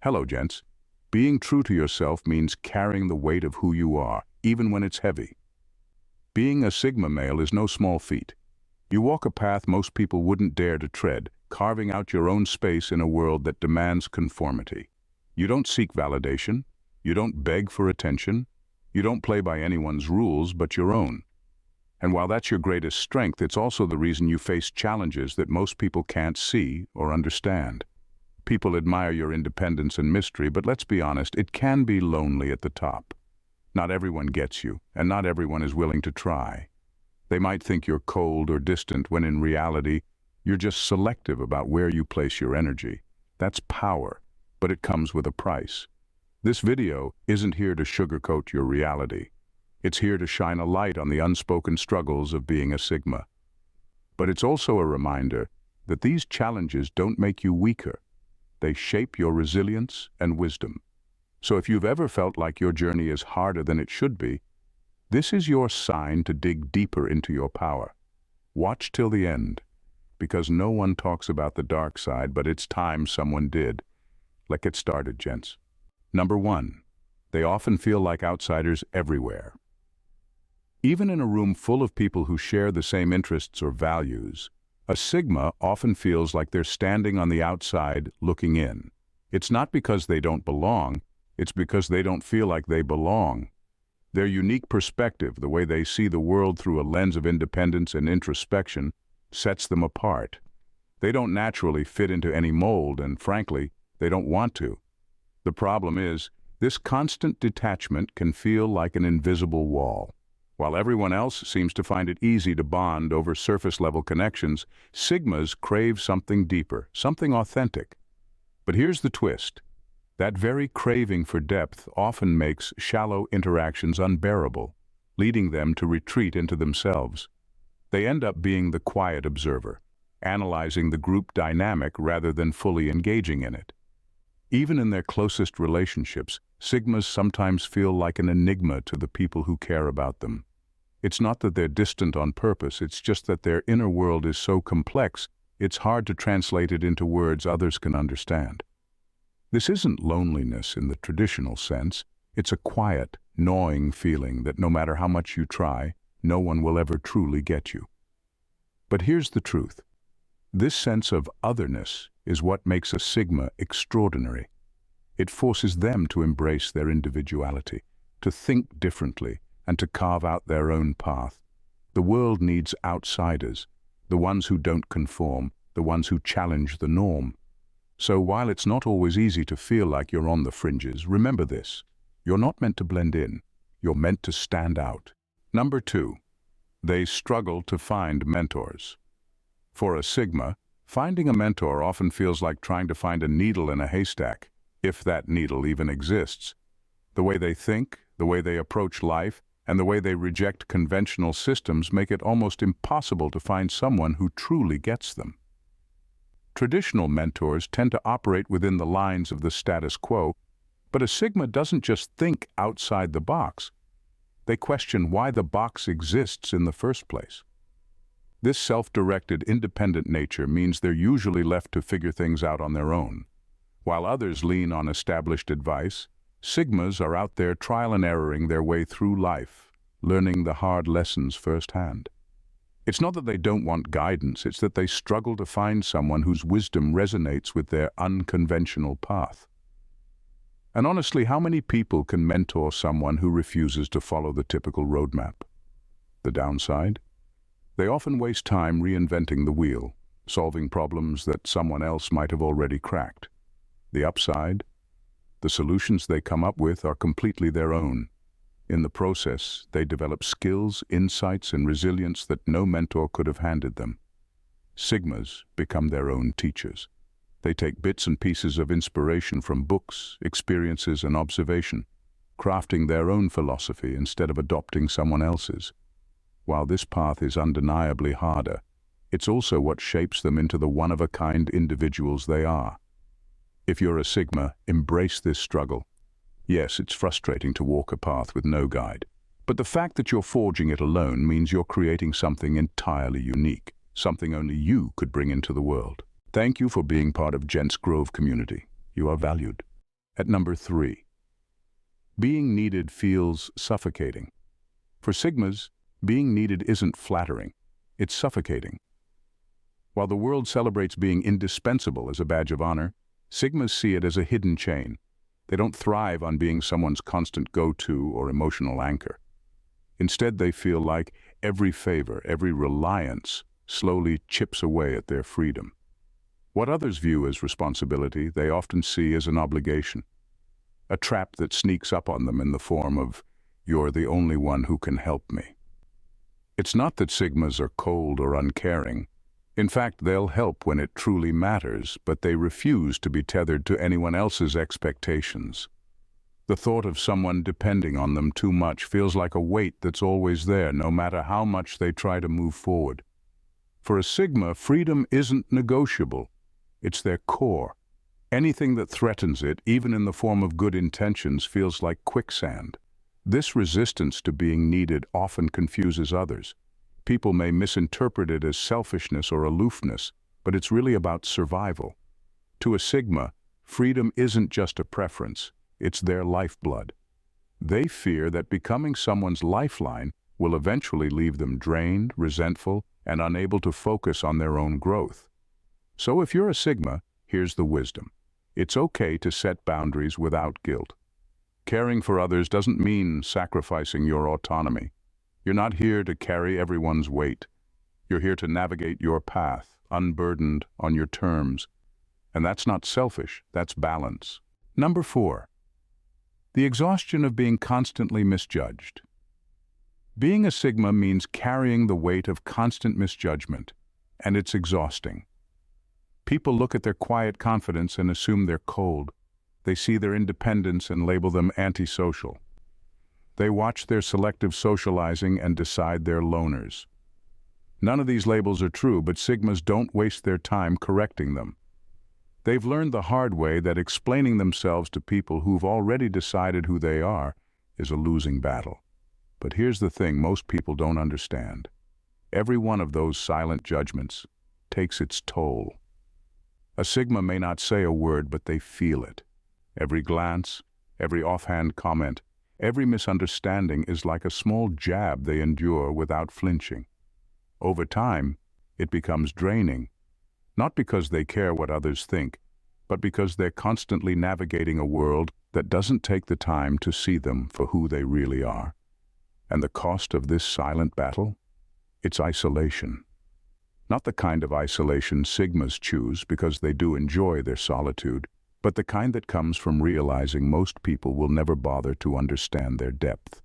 Hello, gents. Being true to yourself means carrying the weight of who you are, even when it's heavy. Being a Sigma male is no small feat. You walk a path most people wouldn't dare to tread, carving out your own space in a world that demands conformity. You don't seek validation. You don't beg for attention. You don't play by anyone's rules but your own. And while that's your greatest strength, it's also the reason you face challenges that most people can't see or understand. People admire your independence and mystery, but let's be honest, it can be lonely at the top. Not everyone gets you, and not everyone is willing to try. They might think you're cold or distant when in reality, you're just selective about where you place your energy. That's power, but it comes with a price. This video isn't here to sugarcoat your reality. It's here to shine a light on the unspoken struggles of being a Sigma. But it's also a reminder that these challenges don't make you weaker. They shape your resilience and wisdom. So if you've ever felt like your journey is harder than it should be, this is your sign to dig deeper into your power. Watch till the end, because no one talks about the dark side, but it's time someone did. Let's get started, gents. Number 1, they often feel like outsiders everywhere. Even in a room full of people who share the same interests or values, a Sigma often feels like they're standing on the outside looking in. It's not because they don't belong, it's because they don't feel like they belong. Their unique perspective, the way they see the world through a lens of independence and introspection, sets them apart. They don't naturally fit into any mold, and frankly, they don't want to. The problem is, this constant detachment can feel like an invisible wall. While everyone else seems to find it easy to bond over surface-level connections, Sigmas crave something deeper, something authentic. But here's the twist. That very craving for depth often makes shallow interactions unbearable, leading them to retreat into themselves. They end up being the quiet observer, analyzing the group dynamic rather than fully engaging in it. Even in their closest relationships, Sigmas sometimes feel like an enigma to the people who care about them. It's not that they're distant on purpose, it's just that their inner world is so complex, it's hard to translate it into words others can understand. This isn't loneliness in the traditional sense. It's a quiet, gnawing feeling that no matter how much you try, no one will ever truly get you. But here's the truth. This sense of otherness is what makes a Sigma extraordinary. It forces them to embrace their individuality, to think differently, and to carve out their own path. The world needs outsiders, the ones who don't conform, the ones who challenge the norm. So while it's not always easy to feel like you're on the fringes, remember this. You're not meant to blend in. You're meant to stand out. Number 2, they struggle to find mentors. For a Sigma, finding a mentor often feels like trying to find a needle in a haystack, if that needle even exists. The way they think, the way they approach life, and the way they reject conventional systems make it almost impossible to find someone who truly gets them. Traditional mentors tend to operate within the lines of the status quo, but a Sigma doesn't just think outside the box. They question why the box exists in the first place. This self-directed, independent nature means they're usually left to figure things out on their own. While others lean on established advice, Sigmas are out there trial and erroring their way through life, learning the hard lessons firsthand. It's not that they don't want guidance, it's that they struggle to find someone whose wisdom resonates with their unconventional path. And honestly, how many people can mentor someone who refuses to follow the typical roadmap? The downside? They often waste time reinventing the wheel, solving problems that someone else might have already cracked. The upside? The solutions they come up with are completely their own. In the process, they develop skills, insights, and resilience that no mentor could have handed them. Sigmas become their own teachers. They take bits and pieces of inspiration from books, experiences, and observation, crafting their own philosophy instead of adopting someone else's. While this path is undeniably harder, it's also what shapes them into the one-of-a-kind individuals they are. If you're a Sigma, embrace this struggle. Yes, it's frustrating to walk a path with no guide, but the fact that you're forging it alone means you're creating something entirely unique, something only you could bring into the world. Thank you for being part of Gents Grove community. You are valued. At number 3, being needed feels suffocating. For Sigmas, being needed isn't flattering, it's suffocating. While the world celebrates being indispensable as a badge of honor, Sigmas see it as a hidden chain. They don't thrive on being someone's constant go-to or emotional anchor. Instead, they feel like every favor, every reliance slowly chips away at their freedom. What others view as responsibility, they often see as an obligation, a trap that sneaks up on them in the form of, "You're the only one who can help me." It's not that Sigmas are cold or uncaring. In fact, they'll help when it truly matters, but they refuse to be tethered to anyone else's expectations. The thought of someone depending on them too much feels like a weight that's always there, no matter how much they try to move forward. For a Sigma, freedom isn't negotiable. It's their core. Anything that threatens it, even in the form of good intentions, feels like quicksand. This resistance to being needed often confuses others. People may misinterpret it as selfishness or aloofness, but it's really about survival. To a Sigma, freedom isn't just a preference, it's their lifeblood. They fear that becoming someone's lifeline will eventually leave them drained, resentful, and unable to focus on their own growth. So if you're a Sigma, here's the wisdom. It's okay to set boundaries without guilt. Caring for others doesn't mean sacrificing your autonomy. You're not here to carry everyone's weight. You're here to navigate your path, unburdened on your terms. And that's not selfish, that's balance. Number 4, the exhaustion of being constantly misjudged. Being a Sigma means carrying the weight of constant misjudgment, and it's exhausting. People look at their quiet confidence and assume they're cold. They see their independence and label them antisocial. They watch their selective socializing and decide they're loners. None of these labels are true, but Sigmas don't waste their time correcting them. They've learned the hard way that explaining themselves to people who've already decided who they are is a losing battle. But here's the thing most people don't understand. Every one of those silent judgments takes its toll. A Sigma may not say a word, but they feel it. Every glance, every offhand comment, every misunderstanding is like a small jab they endure without flinching. Over time, it becomes draining, not because they care what others think, but because they're constantly navigating a world that doesn't take the time to see them for who they really are. And the cost of this silent battle? It's isolation. Not the kind of isolation Sigmas choose because they do enjoy their solitude, but the kind that comes from realizing most people will never bother to understand their depth.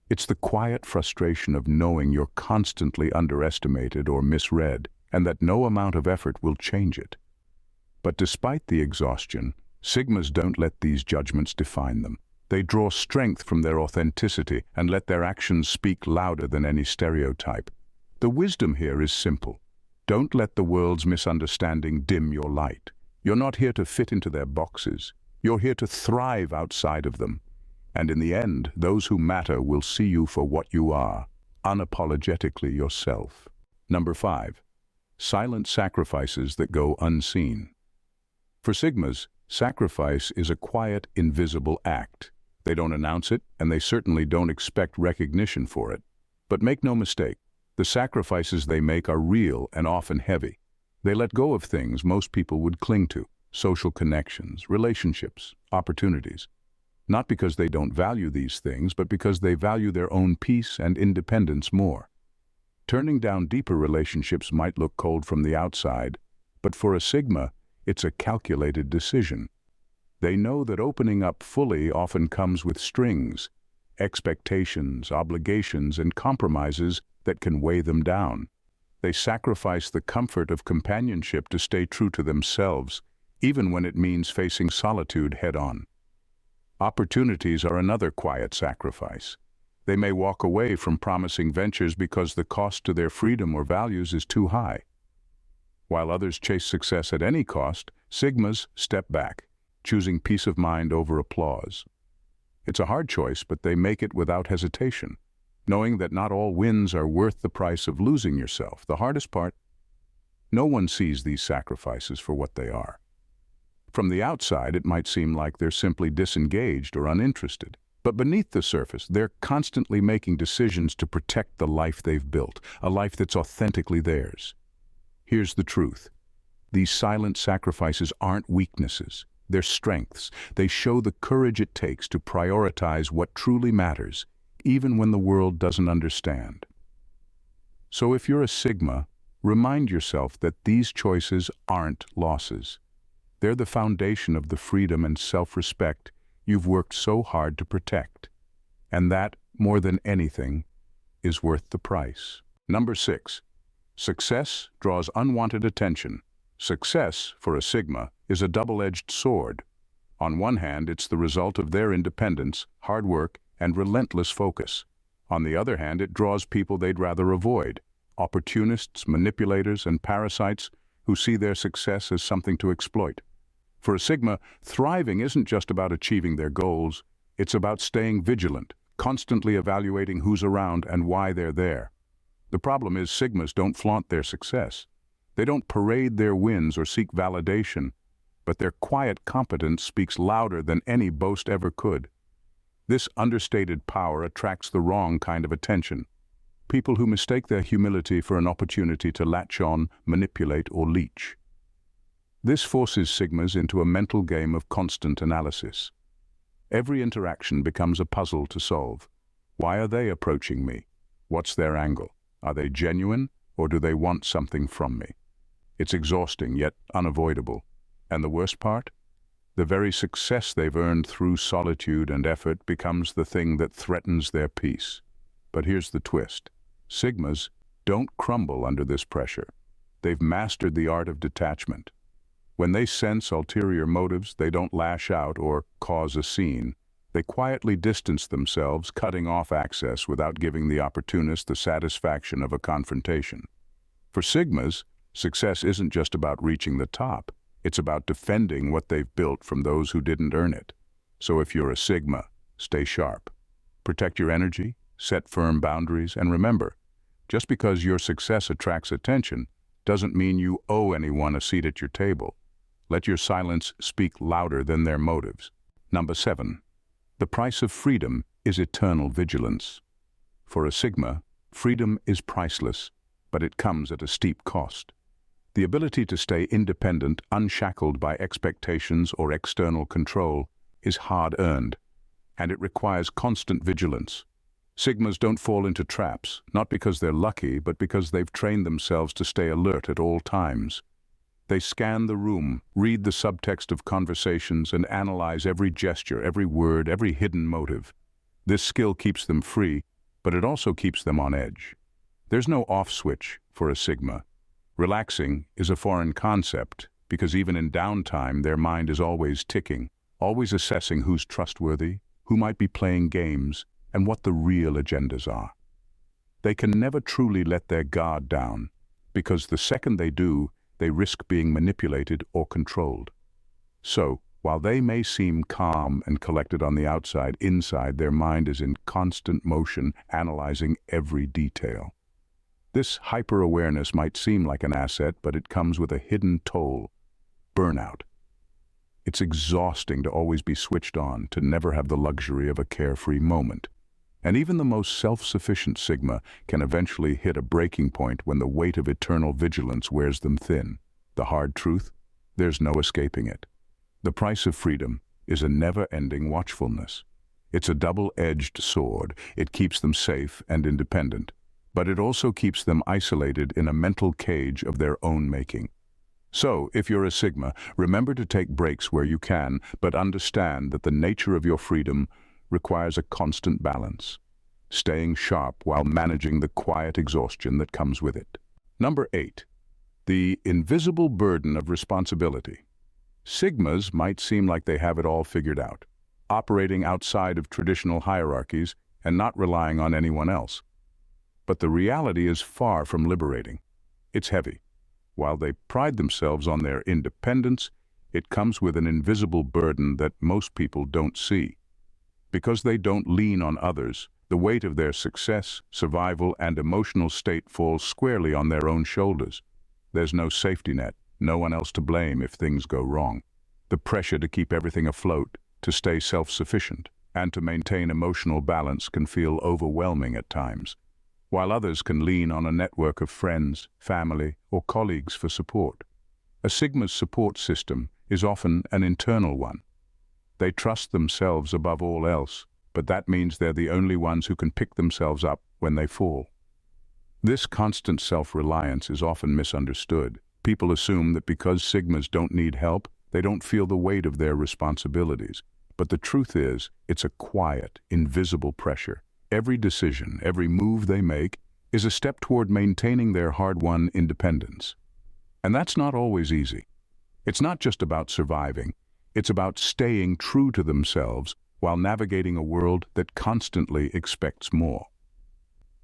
It's the quiet frustration of knowing you're constantly underestimated or misread, and that no amount of effort will change it. But despite the exhaustion, Sigmas don't let these judgments define them. They draw strength from their authenticity and let their actions speak louder than any stereotype. The wisdom here is simple. Don't let the world's misunderstanding dim your light. You're not here to fit into their boxes. You're here to thrive outside of them. And in the end, those who matter will see you for what you are, unapologetically yourself. Number 5, silent sacrifices that go unseen. For Sigmas, sacrifice is a quiet, invisible act. They don't announce it, and they certainly don't expect recognition for it. But make no mistake, the sacrifices they make are real and often heavy. They let go of things most people would cling to, social connections, relationships, opportunities. Not because they don't value these things, but because they value their own peace and independence more. Turning down deeper relationships might look cold from the outside, but for a Sigma, it's a calculated decision. They know that opening up fully often comes with strings, expectations, obligations, and compromises that can weigh them down. They sacrifice the comfort of companionship to stay true to themselves, even when it means facing solitude head-on. Opportunities are another quiet sacrifice. They may walk away from promising ventures because the cost to their freedom or values is too high. While others chase success at any cost, Sigmas step back, choosing peace of mind over applause. It's a hard choice, but they make it without hesitation, knowing that not all wins are worth the price of losing yourself. The hardest part, no one sees these sacrifices for what they are. From the outside, it might seem like they're simply disengaged or uninterested. But beneath the surface, they're constantly making decisions to protect the life they've built, a life that's authentically theirs. Here's the truth. These silent sacrifices aren't weaknesses. They're strengths. They show the courage it takes to prioritize what truly matters, even when the world doesn't understand. So if you're a Sigma, remind yourself that these choices aren't losses. They're the foundation of the freedom and self-respect you've worked so hard to protect. And that, more than anything, is worth the price. Number 6. Success draws unwanted attention. Success, for a Sigma, is a double-edged sword. On one hand, it's the result of their independence, hard work, and relentless focus. On the other hand, it draws people they'd rather avoid, opportunists, manipulators, and parasites who see their success as something to exploit. For a Sigma, thriving isn't just about achieving their goals, it's about staying vigilant, constantly evaluating who's around and why they're there. The problem is Sigmas don't flaunt their success. They don't parade their wins or seek validation, but their quiet competence speaks louder than any boast ever could. This understated power attracts the wrong kind of attention. People who mistake their humility for an opportunity to latch on, manipulate, or leech. This forces Sigmas into a mental game of constant analysis. Every interaction becomes a puzzle to solve. Why are they approaching me? What's their angle? Are they genuine, or do they want something from me? It's exhausting, yet unavoidable. And the worst part? The very success they've earned through solitude and effort becomes the thing that threatens their peace. But here's the twist. Sigmas don't crumble under this pressure. They've mastered the art of detachment. When they sense ulterior motives, they don't lash out or cause a scene. They quietly distance themselves, cutting off access without giving the opportunist the satisfaction of a confrontation. For Sigmas, success isn't just about reaching the top. It's about defending what they've built from those who didn't earn it. So if you're a Sigma, stay sharp. Protect your energy, set firm boundaries, and remember, just because your success attracts attention doesn't mean you owe anyone a seat at your table. Let your silence speak louder than their motives. Number 7. The price of freedom is eternal vigilance. For a Sigma, freedom is priceless, but it comes at a steep cost. The ability to stay independent, unshackled by expectations or external control, is hard-earned, and it requires constant vigilance. Sigmas don't fall into traps, not because they're lucky, but because they've trained themselves to stay alert at all times. They scan the room, read the subtext of conversations, and analyze every gesture, every word, every hidden motive. This skill keeps them free, but it also keeps them on edge. There's no off switch for a Sigma. Relaxing is a foreign concept, because even in downtime, their mind is always ticking, always assessing who's trustworthy, who might be playing games, and what the real agendas are. They can never truly let their guard down, because the second they do, they risk being manipulated or controlled. So, while they may seem calm and collected on the outside, inside their mind is in constant motion, analyzing every detail. This hyper-awareness might seem like an asset, but it comes with a hidden toll: burnout. It's exhausting to always be switched on, to never have the luxury of a carefree moment. And even the most self-sufficient Sigma can eventually hit a breaking point when the weight of eternal vigilance wears them thin. The hard truth? There's no escaping it. The price of freedom is a never-ending watchfulness. It's a double-edged sword. It keeps them safe and independent, but it also keeps them isolated in a mental cage of their own making. So, if you're a Sigma, remember to take breaks where you can, but understand that the nature of your freedom requires a constant balance, staying sharp while managing the quiet exhaustion that comes with it. Number 8. The invisible burden of responsibility. Sigmas might seem like they have it all figured out, operating outside of traditional hierarchies and not relying on anyone else. But the reality is far from liberating. It's heavy. While they pride themselves on their independence, it comes with an invisible burden that most people don't see. Because they don't lean on others, the weight of their success, survival, and emotional state falls squarely on their own shoulders. There's no safety net, no one else to blame if things go wrong. the pressure to keep everything afloat, to stay self-sufficient, and to maintain emotional balance can feel overwhelming at times, while others can lean on a network of friends, family, or colleagues for support. A Sigma's support system is often an internal one. They trust themselves above all else, but that means they're the only ones who can pick themselves up when they fall. This constant self-reliance is often misunderstood. People assume that because Sigmas don't need help, they don't feel the weight of their responsibilities. But the truth is, it's a quiet, invisible pressure. Every decision, every move they make, is a step toward maintaining their hard-won independence. And that's not always easy. It's not just about surviving. It's about staying true to themselves while navigating a world that constantly expects more.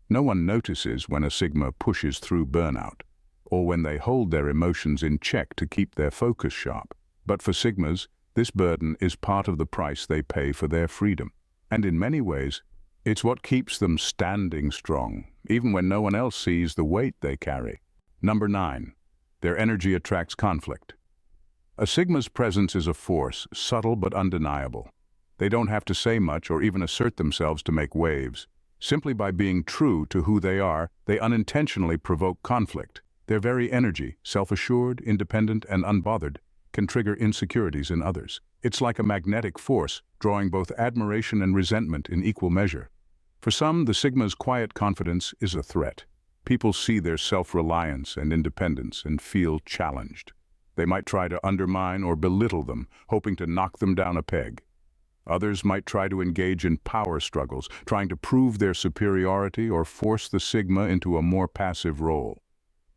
No one notices when a Sigma pushes through burnout, or when they hold their emotions in check to keep their focus sharp. But for Sigmas, this burden is part of the price they pay for their freedom. And in many ways, it's what keeps them standing strong, even when no one else sees the weight they carry. Number 9. Their energy attracts conflict. A Sigma's presence is a force, subtle but undeniable. They don't have to say much or even assert themselves to make waves. Simply by being true to who they are, they unintentionally provoke conflict. Their very energy, self-assured, independent, and unbothered, can trigger insecurities in others. It's like a magnetic force, drawing both admiration and resentment in equal measure. For some, the Sigma's quiet confidence is a threat. People see their self-reliance and independence and feel challenged. They might try to undermine or belittle them, hoping to knock them down a peg. Others might try to engage in power struggles, trying to prove their superiority or force the Sigma into a more passive role.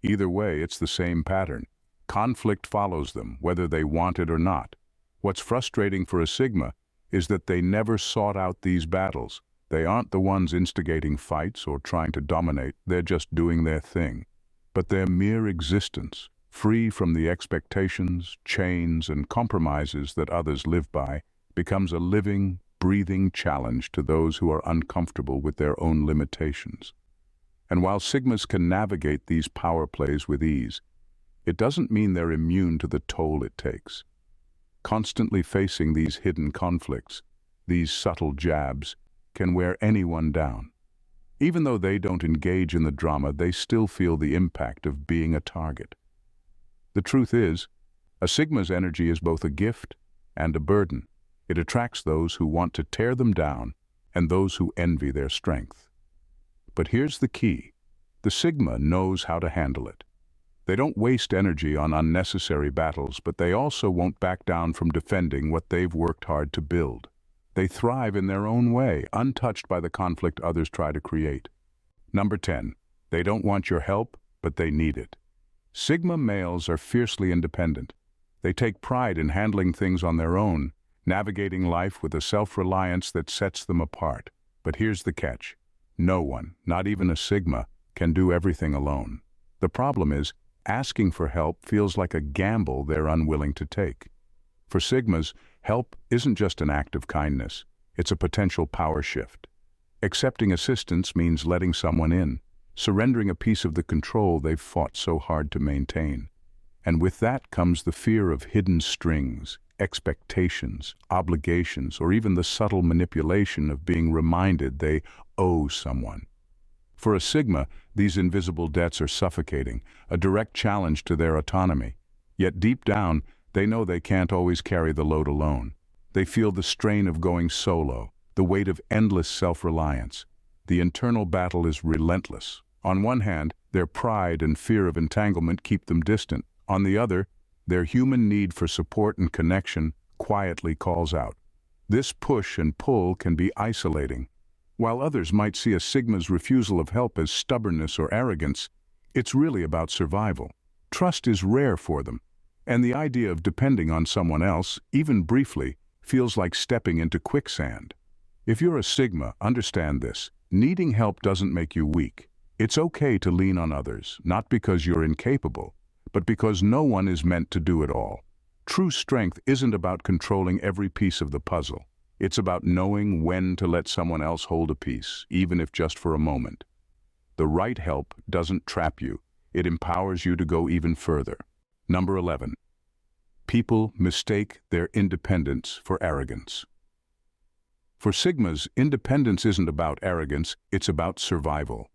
Either way, it's the same pattern. Conflict follows them, whether they want it or not. What's frustrating for a Sigma is that they never sought out these battles. They aren't the ones instigating fights or trying to dominate, they're just doing their thing. But their mere existence, free from the expectations, chains, and compromises that others live by, becomes a living, breathing challenge to those who are uncomfortable with their own limitations. And while Sigmas can navigate these power plays with ease, it doesn't mean they're immune to the toll it takes. Constantly facing these hidden conflicts, these subtle jabs, can wear anyone down. Even though they don't engage in the drama, they still feel the impact of being a target. The truth is, a Sigma's energy is both a gift and a burden. It attracts those who want to tear them down and those who envy their strength. But here's the key. The Sigma knows how to handle it. They don't waste energy on unnecessary battles, but they also won't back down from defending what they've worked hard to build. They thrive in their own way, untouched by the conflict others try to create. Number 10. They don't want your help, but they need it. Sigma males are fiercely independent. They take pride in handling things on their own, navigating life with a self-reliance that sets them apart. But here's the catch. No one, not even a Sigma, can do everything alone. The problem is, asking for help feels like a gamble they're unwilling to take. For Sigmas, help isn't just an act of kindness, it's a potential power shift. Accepting assistance means letting someone in, surrendering a piece of the control they've fought so hard to maintain. And with that comes the fear of hidden strings, expectations, obligations, or even the subtle manipulation of being reminded they owe someone. For a Sigma, these invisible debts are suffocating, a direct challenge to their autonomy. Yet deep down, they know they can't always carry the load alone. They feel the strain of going solo, the weight of endless self-reliance. The internal battle is relentless. On one hand, their pride and fear of entanglement keep them distant. On the other, their human need for support and connection quietly calls out. This push and pull can be isolating. While others might see a Sigma's refusal of help as stubbornness or arrogance, it's really about survival. Trust is rare for them, and the idea of depending on someone else, even briefly, feels like stepping into quicksand. If you're a Sigma, understand this. Needing help doesn't make you weak. It's okay to lean on others, not because you're incapable, but because no one is meant to do it all. True strength isn't about controlling every piece of the puzzle. It's about knowing when to let someone else hold a piece, even if just for a moment. The right help doesn't trap you. It empowers you to go even further. Number 11. People mistake their independence for arrogance. For Sigmas, independence isn't about arrogance, it's about survival.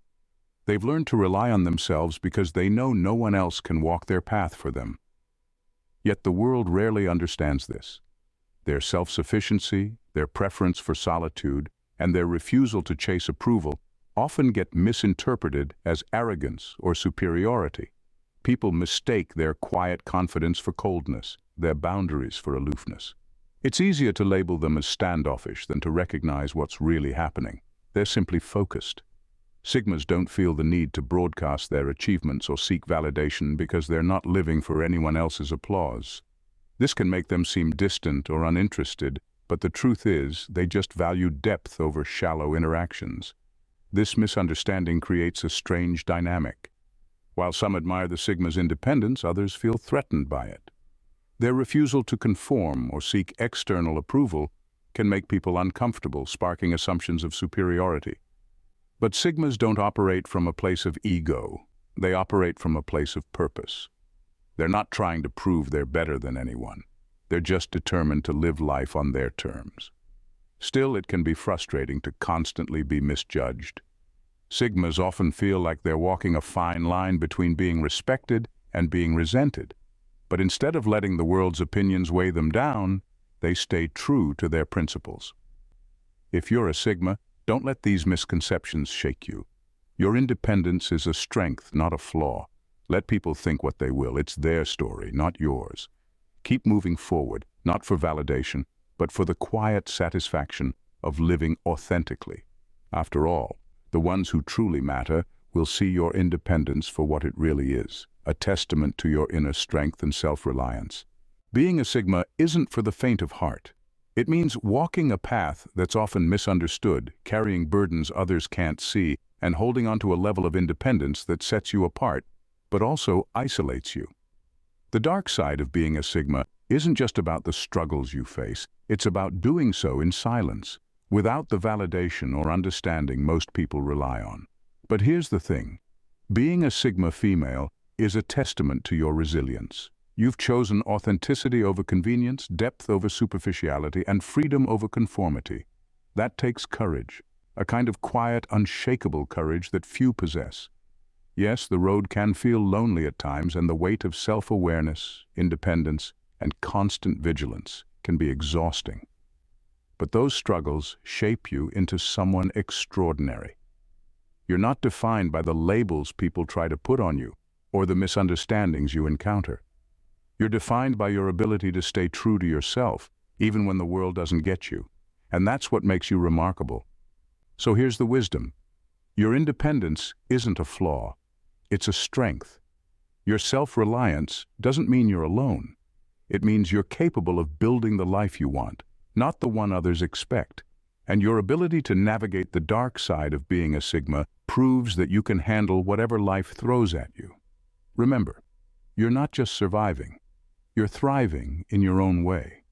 They've learned to rely on themselves because they know no one else can walk their path for them. Yet the world rarely understands this. Their self-sufficiency, their preference for solitude, and their refusal to chase approval often get misinterpreted as arrogance or superiority. People mistake their quiet confidence for coldness, their boundaries for aloofness. It's easier to label them as standoffish than to recognize what's really happening. They're simply focused. Sigmas don't feel the need to broadcast their achievements or seek validation because they're not living for anyone else's applause. This can make them seem distant or uninterested, but the truth is they just value depth over shallow interactions. This misunderstanding creates a strange dynamic. While some admire the Sigma's independence, others feel threatened by it. Their refusal to conform or seek external approval can make people uncomfortable, sparking assumptions of superiority. But Sigmas don't operate from a place of ego. They operate from a place of purpose. They're not trying to prove they're better than anyone. They're just determined to live life on their terms. Still, it can be frustrating to constantly be misjudged. Sigmas often feel like they're walking a fine line between being respected and being resented. But instead of letting the world's opinions weigh them down, they stay true to their principles. If you're a Sigma, don't let these misconceptions shake you. Your independence is a strength, not a flaw. Let people think what they will. It's their story, not yours. Keep moving forward, not for validation, but for the quiet satisfaction of living authentically. After all, the ones who truly matter will see your independence for what it really is, a testament to your inner strength and self-reliance. Being a Sigma isn't for the faint of heart. It means walking a path that's often misunderstood, carrying burdens others can't see, and holding on to a level of independence that sets you apart, but also isolates you. The dark side of being a Sigma isn't just about the struggles you face, it's about doing so in silence, without the validation or understanding most people rely on. But here's the thing. Being a Sigma female is a testament to your resilience. You've chosen authenticity over convenience, depth over superficiality, and freedom over conformity. That takes courage, a kind of quiet, unshakable courage that few possess. Yes, the road can feel lonely at times, and the weight of self-awareness, independence, and constant vigilance can be exhausting. But those struggles shape you into someone extraordinary. You're not defined by the labels people try to put on you or the misunderstandings you encounter. You're defined by your ability to stay true to yourself, even when the world doesn't get you. And that's what makes you remarkable. So here's the wisdom. Your independence isn't a flaw. It's a strength. Your self-reliance doesn't mean you're alone. It means you're capable of building the life you want, not the one others expect. And your ability to navigate the dark side of being a Sigma proves that you can handle whatever life throws at you. Remember, you're not just surviving. You're thriving in your own way.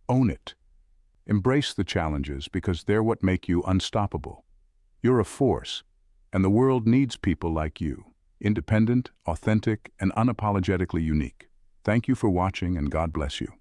Own it. Embrace the challenges because they're what make you unstoppable. You're a force, and the world needs people like you, independent, authentic, and unapologetically unique. Thank you for watching, and God bless you.